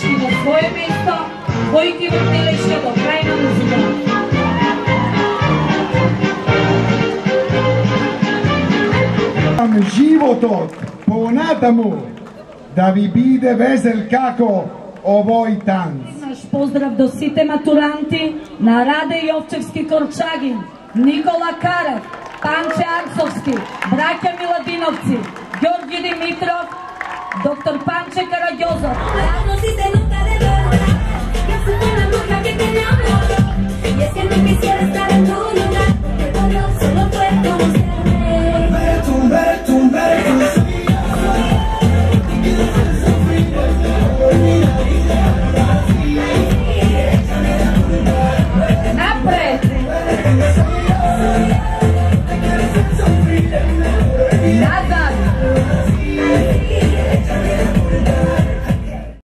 дошли на свое место, кои ги вртелеше до крај на музиката. Животот понатаму да ви биде весел како овој танц. Наш поздрав до сите матуранти на Раде Јовчевски Корчагин, Никола Карев, Панче Арцовски, браќа Миладиновци, Ѓорги Димитров, доктор Панче Караѓозов. Yo soy una mujer que te enamoro y es que no quisiera